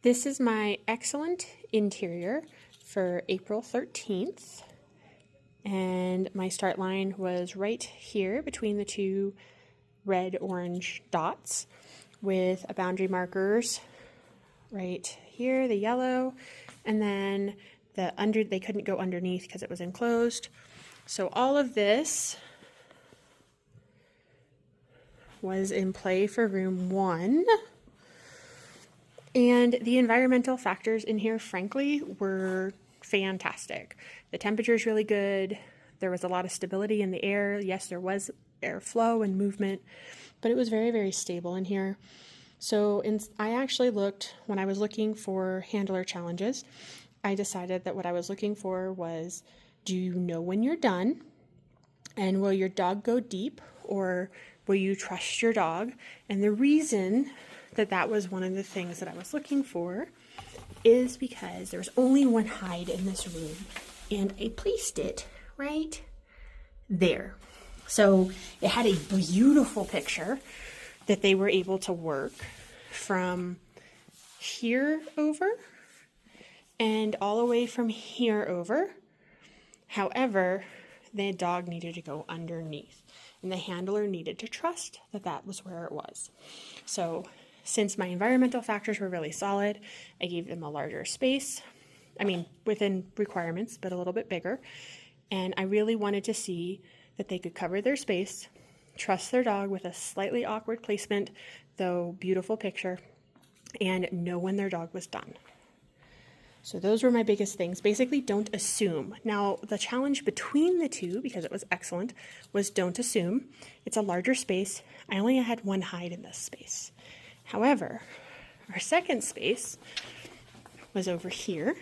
This is my EXCellent interior for April 13th, and my start line was right here between the two red-orange dots with a boundary markers right here, the yellow, and then they couldn't go underneath because it was enclosed. So all of this was in play for room 1. And the environmental factors in here, frankly, were fantastic. The temperature is really good. There was a lot of stability in the air. Yes, there was airflow and movement, but it was very, very stable in here. So I actually looked, when I was looking for handler challenges, I decided that what I was looking for was, do you know when you're done? And will your dog go deep, or will you trust your dog? And the reason that was one of the things that I was looking for is because there was only one hide in this room, and I placed it right there. So it had a beautiful picture that they were able to work from here over and all the way from here over. However, the dog needed to go underneath, and the handler needed to trust that that was where it was. So since my environmental factors were really solid, I gave them a larger space. I mean, within requirements, but a little bit bigger. And I really wanted to see that they could cover their space, trust their dog with a slightly awkward placement, though beautiful picture, and know when their dog was done. So those were my biggest things. Basically, don't assume. Now, the challenge between the two, because it was EXCellent, was don't assume. It's a larger space. I only had one hide in this space. However, our second space was over here,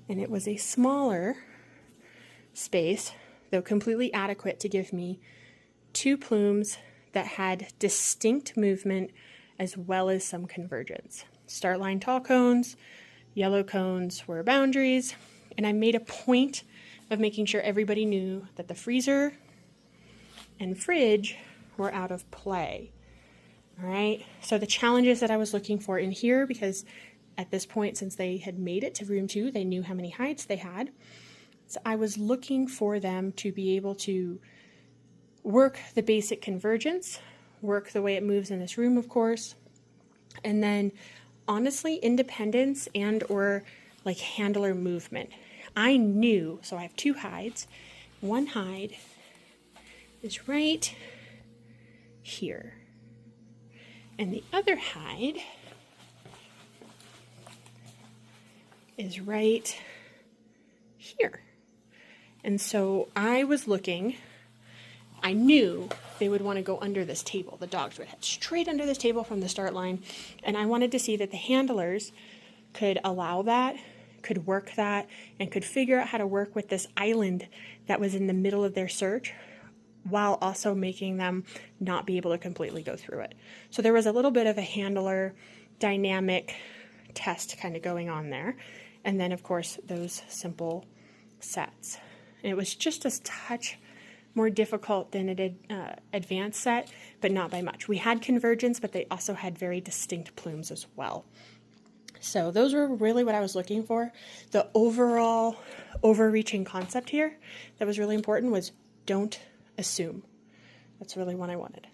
and it was a smaller space, though completely adequate to give me two plumes that had distinct movement as well as some convergence. Start line tall cones, yellow cones were boundaries, and I made a point of making sure everybody knew that the freezer and fridge were out of play. All right, so the challenges that I was looking for in here, because at this point, since they had made it to room 2, they knew how many hides they had. So I was looking for them to be able to work the basic convergence, work the way it moves in this room, of course, and then honestly, independence and or like handler movement. I knew, so I have two hides. One hide is right here, and the other hide is right here. And so I was looking, I knew they would want to go under this table. The dogs would head straight under this table from the start line, and I wanted to see that the handlers could allow that, could work that, and could figure out how to work with this island that was in the middle of their search, while also making them not be able to completely go through it. So there was a little bit of a handler dynamic test kind of going on there. And then, of course, those simple sets. And it was just a touch more difficult than an advanced set, but not by much. We had convergence, but they also had very distinct plumes as well. So those were really what I was looking for. The overall overreaching concept here that was really important was don't assume. That's really what I wanted.